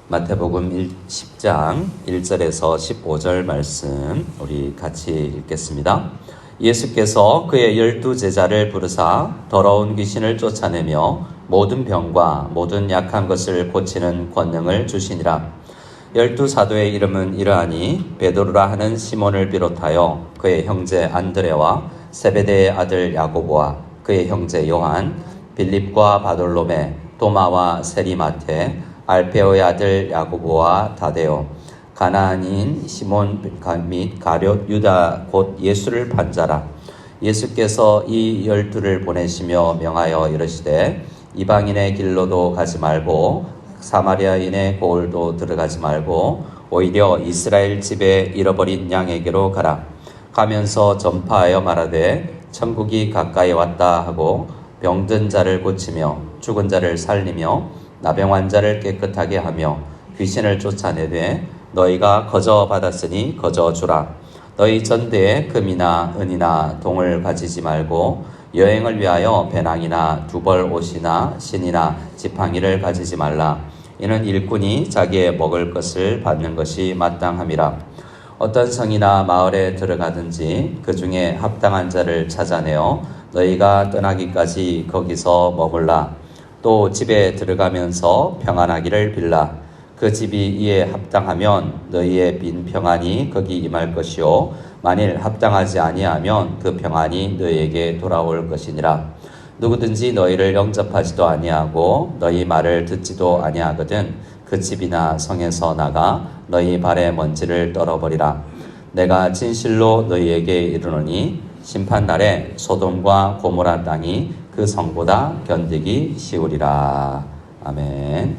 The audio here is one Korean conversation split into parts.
마태복음 10장 1절에서 15절 말씀 우리 같이 읽겠습니다. 예수께서 그의 12제자를 부르사 더러운 귀신을 쫓아내며 모든 병과 모든 약한 것을 고치는 권능을 주시니라. 12사도의 이름은 이러하니 베드로라 하는 시몬을 비롯하여 그의 형제 안드레와 세베대의 아들 야고보와 그의 형제 요한, 빌립과 바돌로메, 도마와 세리마테, 알페오의 아들 야고보와 다데오, 가나안인 시몬 및 가룟 유다 곧 예수를 판자라. 예수께서 이 12를 보내시며 명하여 이르시되 이방인의 길로도 가지 말고 사마리아인의 고을도 들어가지 말고 오히려 이스라엘 집에 잃어버린 양에게로 가라. 가면서 전파하여 말하되 천국이 가까이 왔다 하고 병든 자를 고치며 죽은 자를 살리며 나병 자를 깨끗하게 하며 귀신을 쫓아내되 너희가 거저 받았으니 거저 주라. 너희 전대에 금이나 은이나 동을 가지지 말고 여행을 위하여 배낭이나 두벌 옷이나 신이나 지팡이를 가지지 말라. 이는 일꾼이 자기의 먹을 것을 받는 것이 마땅함이라. 어떤 성이나 마을에 들어가든지 그 중에 합당한 자를 찾아내어 너희가 떠나기까지 거기서 머물라. 또 집에 들어가면서 평안하기를 빌라. 그 집이 이에 합당하면 너희의 빈 평안이 거기 임할 것이요 만일 합당하지 아니하면 그 평안이 너희에게 돌아올 것이니라. 누구든지 너희를 영접하지도 아니하고 너희 말을 듣지도 아니하거든 그 집이나 성에서 나가 너희 발의 먼지를 떨어버리라. 내가 진실로 너희에게 이르노니 심판날에 소돔과 고모라 땅이 그 성보다 견디기 쉬우리라. 아멘.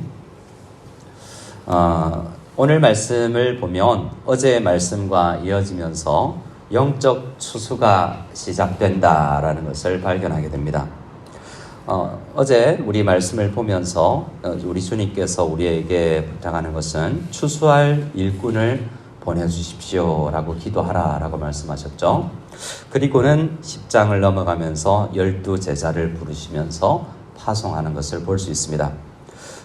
오늘 말씀을 보면 어제의 말씀과 이어지면서 영적 추수가 시작된다라는 것을 발견하게 됩니다. 어제 우리 말씀을 보면서 우리 주님께서 우리에게 부탁하는 것은 추수할 일꾼을 보내주십시오 라고 기도하라 라고 말씀하셨죠. 그리고는 10장을 넘어가면서 12제자를 부르시면서 파송하는 것을 볼 수 있습니다.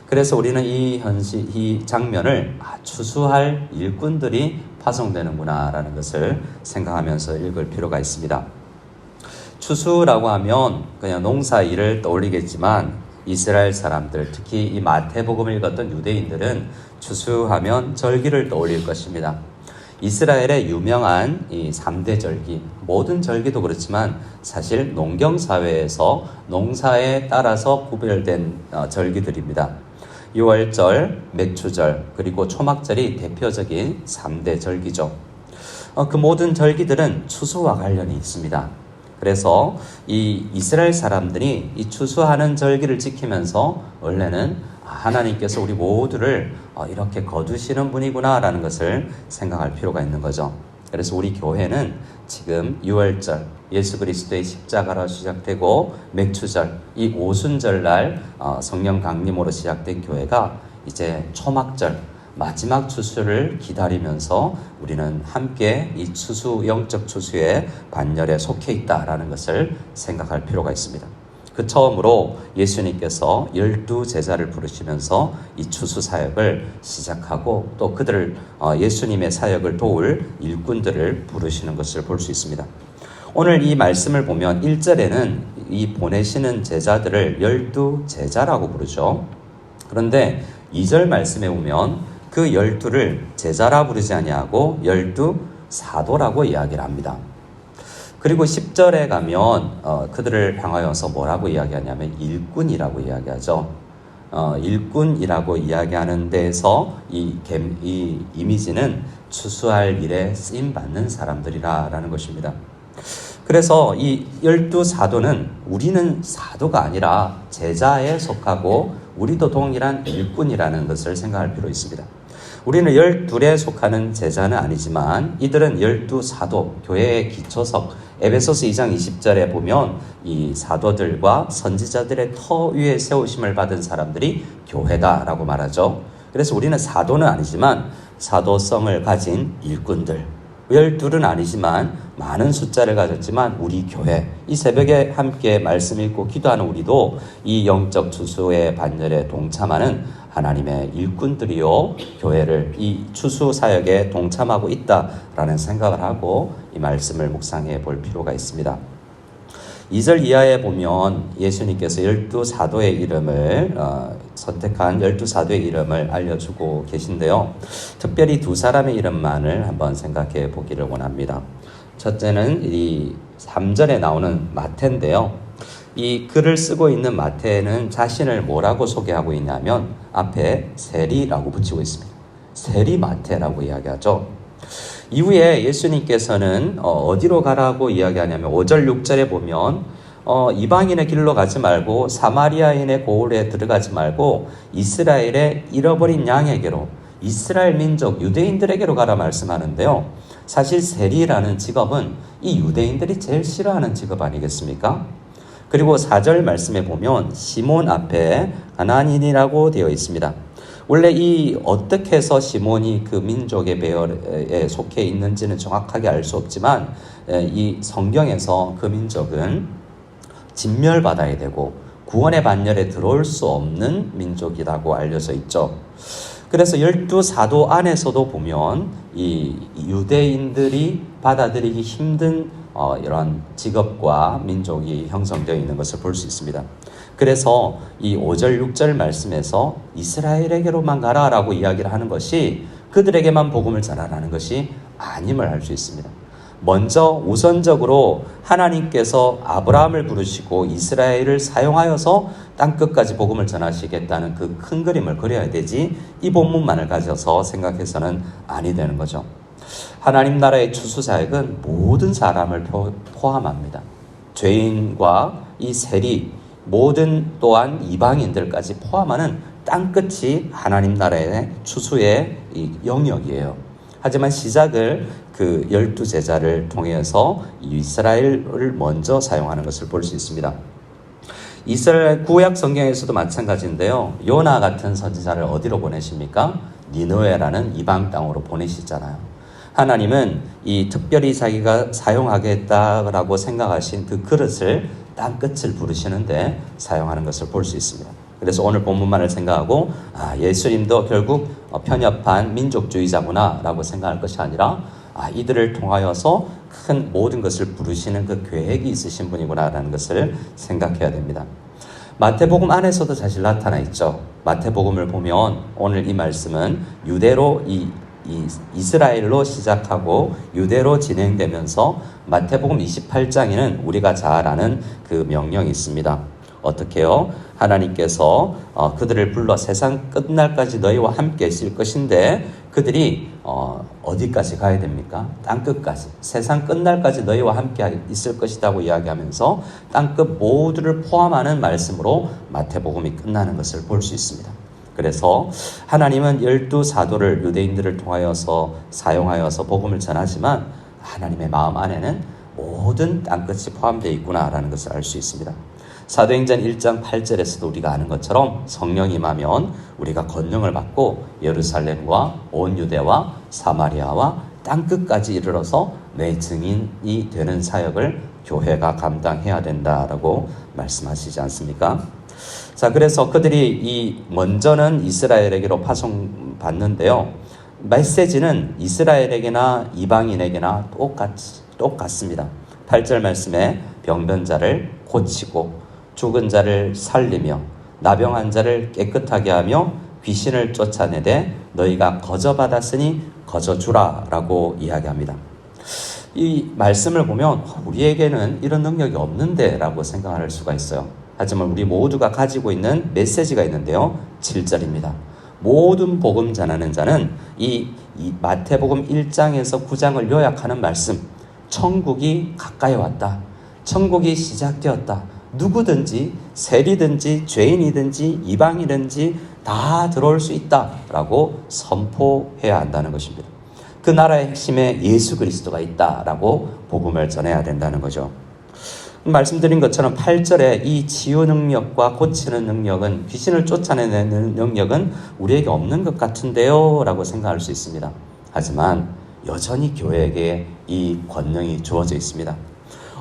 그래서 우리는 이 장면을 추수할 일꾼들이 파송되는구나 라는 것을 생각하면서 읽을 필요가 있습니다. 추수라고 하면 그냥 농사일을 떠올리겠지만 이스라엘 사람들, 특히 이 마태복음을 읽었던 유대인들은 추수하면 절기를 떠올릴 것입니다. 이스라엘의 유명한 이 3대 절기, 모든 절기도 그렇지만 사실 농경사회에서 농사에 따라서 구별된 절기들입니다. 유월절, 맥추절, 그리고 초막절이 대표적인 3대 절기죠. 그 모든 절기들은 추수와 관련이 있습니다. 그래서 이 이스라엘 사람들이 이 추수하는 절기를 지키면서 원래는 하나님께서 우리 모두를 이렇게 거두시는 분이구나 라는 것을 생각할 필요가 있는 거죠. 그래서 우리 교회는 지금 유월절, 예수 그리스도의 십자가로 시작되고 맥추절, 이 오순절날 성령 강림으로 시작된 교회가 이제 초막절, 마지막 추수를 기다리면서 우리는 함께 이 추수, 영적 추수의 반열에 속해 있다라는 것을 생각할 필요가 있습니다. 그 처음으로 예수님께서 12제자를 부르시면서 이 추수 사역을 시작하고 또 그들을 예수님의 사역을 도울 일꾼들을 부르시는 것을 볼 수 있습니다. 오늘 이 말씀을 보면 1절에는 이 보내시는 제자들을 12제자라고 부르죠. 그런데 2절 말씀에 보면 그 12를 제자라 부르지 아니하고 12사도라고 이야기를 합니다. 그리고 10절에 가면 그들을 향하여서 뭐라고 이야기하냐면 일꾼이라고 이야기하죠. 일꾼이라고 이야기하는 데에서 이 이미지는 추수할 일에 쓰임받는 사람들이라는 것입니다. 그래서 이 12사도는 우리는 사도가 아니라 제자에 속하고 우리도 동일한 일꾼이라는 것을 생각할 필요 있습니다. 우리는 12에 속하는 제자는 아니지만 이들은 12사도, 교회의 기초석, 에베소서 2장 20절에 보면 이 사도들과 선지자들의 터 위에 세우심을 받은 사람들이 교회다라고 말하죠. 그래서 우리는 사도는 아니지만 사도성을 가진 일꾼들, 12는 아니지만 많은 숫자를 가졌지만 우리 교회, 이 새벽에 함께 말씀 읽고 기도하는 우리도 이 영적 추수의 반열에 동참하는 하나님의 일꾼들이요, 교회를 이 추수 사역에 동참하고 있다라는 생각을 하고 이 말씀을 묵상해 볼 필요가 있습니다. 2절 이하에 보면 예수님께서 12사도의 이름을 선택한 12사도의 이름을 알려주고 계신데요. 특별히 두 사람의 이름만을 한번 생각해 보기를 원합니다. 첫째는 이 3절에 나오는 마태인데요. 이 글을 쓰고 있는 마태는 자신을 뭐라고 소개하고 있냐면 앞에 세리라고 붙이고 있습니다. 세리 마태라고 이야기하죠. 이후에 예수님께서는 어디로 가라고 이야기하냐면 5절 6절에 보면 이방인의 길로 가지 말고 사마리아인의 고을에 들어가지 말고 이스라엘의 잃어버린 양에게로, 이스라엘 민족 유대인들에게로 가라 말씀하는데요. 사실 세리라는 직업은 이 유대인들이 제일 싫어하는 직업 아니겠습니까? 그리고 4절 말씀에 보면 시몬 앞에 가나안인이라고 되어 있습니다. 원래 이 어떻게 해서 시몬이 그 민족의 배열에 속해 있는지는 정확하게 알 수 없지만 이 성경에서 그 민족은 진멸받아야 되고 구원의 반열에 들어올 수 없는 민족이라고 알려져 있죠. 그래서 12사도 안에서도 보면 이 유대인들이 받아들이기 힘든 이런 직업과 민족이 형성되어 있는 것을 볼 수 있습니다. 그래서 이 5절 6절 말씀에서 이스라엘에게로만 가라라고 이야기를 하는 것이 그들에게만 복음을 전하라는 것이 아님을 알 수 있습니다. 먼저 우선적으로 하나님께서 아브라함을 부르시고 이스라엘을 사용하여서 땅끝까지 복음을 전하시겠다는 그 큰 그림을 그려야 되지 이 본문만을 가져서 생각해서는 아니 되는 거죠. 하나님 나라의 추수사역은 모든 사람을 포함합니다. 죄인과 이 세리, 모든 또한 이방인들까지 포함하는 땅끝이 하나님 나라의 추수의 이 영역이에요. 하지만 시작을 그 12제자를 통해서 이스라엘을 먼저 사용하는 것을 볼 수 있습니다. 이스라엘 구약 성경에서도 마찬가지인데요. 요나 같은 선지자를 어디로 보내십니까? 니느웨라는 이방 땅으로 보내시잖아요. 하나님은 이 특별히 자기가 사용하겠다라고 생각하신 그 그릇을 땅끝을 부르시는데 사용하는 것을 볼 수 있습니다. 그래서 오늘 본문만을 생각하고 예수님도 결국 편협한 민족주의자구나 라고 생각할 것이 아니라 이들을 통하여서 큰 모든 것을 부르시는 그 계획이 있으신 분이구나 라는 것을 생각해야 됩니다. 마태복음 안에서도 사실 나타나 있죠. 마태복음을 보면 오늘 이 말씀은 유대로 이스라엘로 시작하고 유대로 진행되면서 마태복음 28장에는 우리가 잘 아는 그 명령이 있습니다. 어떻게요? 하나님께서 그들을 불러 세상 끝날까지 너희와 함께 있을 것인데 그들이 어디까지 가야 됩니까? 땅끝까지, 세상 끝날까지 너희와 함께 있을 것이라고 이야기하면서 땅끝 모두를 포함하는 말씀으로 마태복음이 끝나는 것을 볼 수 있습니다. 그래서 하나님은 12사도를 유대인들을 통하여서 사용하여서 복음을 전하지만 하나님의 마음 안에는 모든 땅끝이 포함되어 있구나라는 것을 알 수 있습니다. 사도행전 1장 8절에서도 우리가 아는 것처럼 성령이 임하면 우리가 권능을 받고 예루살렘과 온 유대와 사마리아와 땅끝까지 이르러서 내 증인이 되는 사역을 교회가 감당해야 된다라고 말씀하시지 않습니까? 자, 그래서 그들이 먼저는 이스라엘에게로 파송받는데요. 메시지는 이스라엘에게나 이방인에게나 똑같습니다. 8절 말씀에 병든 자를 고치고 죽은 자를 살리며 나병한 자를 깨끗하게 하며 귀신을 쫓아내되 너희가 거저받았으니 거저주라 라고 이야기합니다. 이 말씀을 보면 우리에게는 이런 능력이 없는데 라고 생각할 수가 있어요. 하지만 우리 모두가 가지고 있는 메시지가 있는데요. 7절입니다. 모든 복음 전하는 자는 이 마태복음 1장에서 9장을 요약하는 말씀, 천국이 가까이 왔다. 천국이 시작되었다. 누구든지 세리든지 죄인이든지 이방이든지 다 들어올 수 있다라고 선포해야 한다는 것입니다. 그 나라의 핵심에 예수 그리스도가 있다라고 복음을 전해야 된다는 거죠. 말씀드린 것처럼 8절에 이 치유 능력과 고치는 능력은, 귀신을 쫓아내는 능력은 우리에게 없는 것 같은데요 라고 생각할 수 있습니다. 하지만 여전히 교회에게 이 권능이 주어져 있습니다.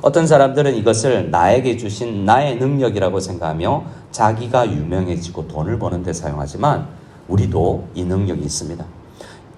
어떤 사람들은 이것을 나에게 주신 나의 능력이라고 생각하며 자기가 유명해지고 돈을 버는 데 사용하지만 우리도 이 능력이 있습니다.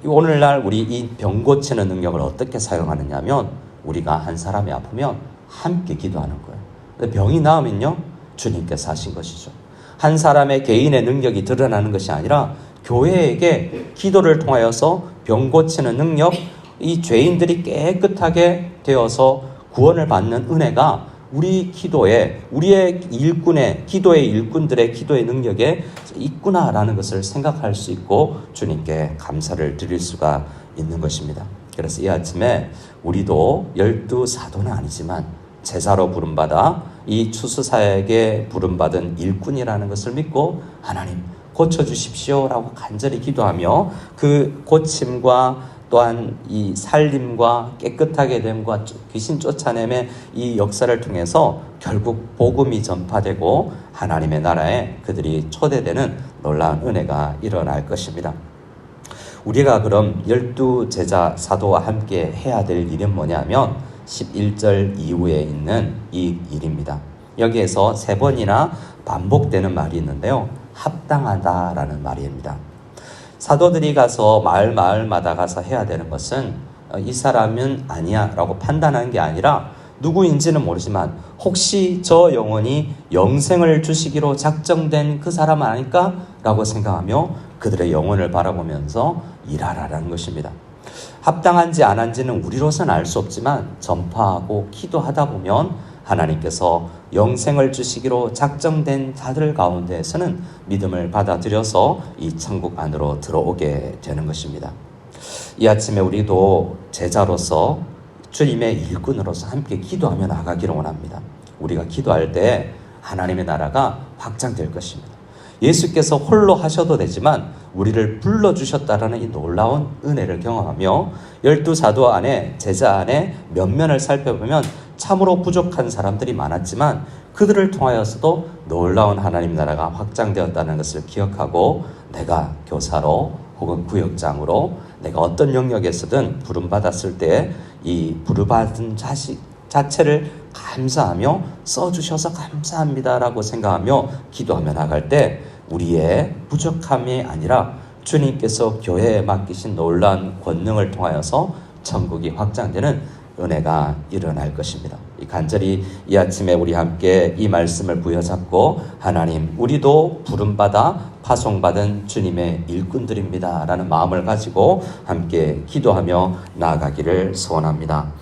오늘날 우리 이 병 고치는 능력을 어떻게 사용하느냐 하면 우리가 한 사람이 아프면 함께 기도하는 거예요. 병이 나으면요, 주님께서 하신 것이죠. 한 사람의 개인의 능력이 드러나는 것이 아니라 교회에게 기도를 통하여서 병 고치는 능력, 이 죄인들이 깨끗하게 되어서 구원을 받는 은혜가 우리 기도에, 우리의 일꾼의, 기도의 일꾼들의 기도의 능력에 있구나라는 것을 생각할 수 있고 주님께 감사를 드릴 수가 있는 것입니다. 그래서 이 아침에 우리도 12사도는 아니지만 제자로 부름받아 이 추수사에게 부름받은 일꾼이라는 것을 믿고 하나님 고쳐주십시오라고 간절히 기도하며 그 고침과 또한 이 살림과 깨끗하게 됨과 귀신 쫓아냄의 이 역사를 통해서 결국 복음이 전파되고 하나님의 나라에 그들이 초대되는 놀라운 은혜가 일어날 것입니다. 우리가 그럼 12제자 사도와 함께 해야 될 일은 뭐냐면 11절 이후에 있는 이 일입니다. 여기에서 3번이나 반복되는 말이 있는데요. 합당하다라는 말입니다. 사도들이 가서 마을마다 가서 해야 되는 것은 이 사람은 아니야 라고 판단하는 게 아니라 누구인지는 모르지만 혹시 저 영혼이 영생을 주시기로 작정된 그 사람 아닐까? 라고 생각하며 그들의 영혼을 바라보면서 일하라는 것입니다. 합당한지 안 한지는 우리로서는 알 수 없지만 전파하고 기도하다 보면 하나님께서 영생을 주시기로 작정된 자들 가운데에서는 믿음을 받아들여서 이 천국 안으로 들어오게 되는 것입니다. 이 아침에 우리도 제자로서 주님의 일꾼으로서 함께 기도하며 나가기를 원합니다. 우리가 기도할 때 하나님의 나라가 확장될 것입니다. 예수께서 홀로 하셔도 되지만 우리를 불러주셨다라는 이 놀라운 은혜를 경험하며 12사도 안에 제자 안에 면면을 살펴보면 참으로 부족한 사람들이 많았지만 그들을 통하여서도 놀라운 하나님 나라가 확장되었다는 것을 기억하고 내가 교사로 혹은 구역장으로 내가 어떤 영역에서든 부름받았을 때 이 부름받은 자체를 감사하며 써주셔서 감사합니다라고 생각하며 기도하며 나갈 때 우리의 부족함이 아니라 주님께서 교회에 맡기신 놀라운 권능을 통하여서 천국이 확장되는 은혜가 일어날 것입니다. 간절히 이 아침에 우리 함께 이 말씀을 부여잡고 하나님 우리도 부름받아 파송받은 주님의 일꾼들입니다 라는 마음을 가지고 함께 기도하며 나아가기를 소원합니다.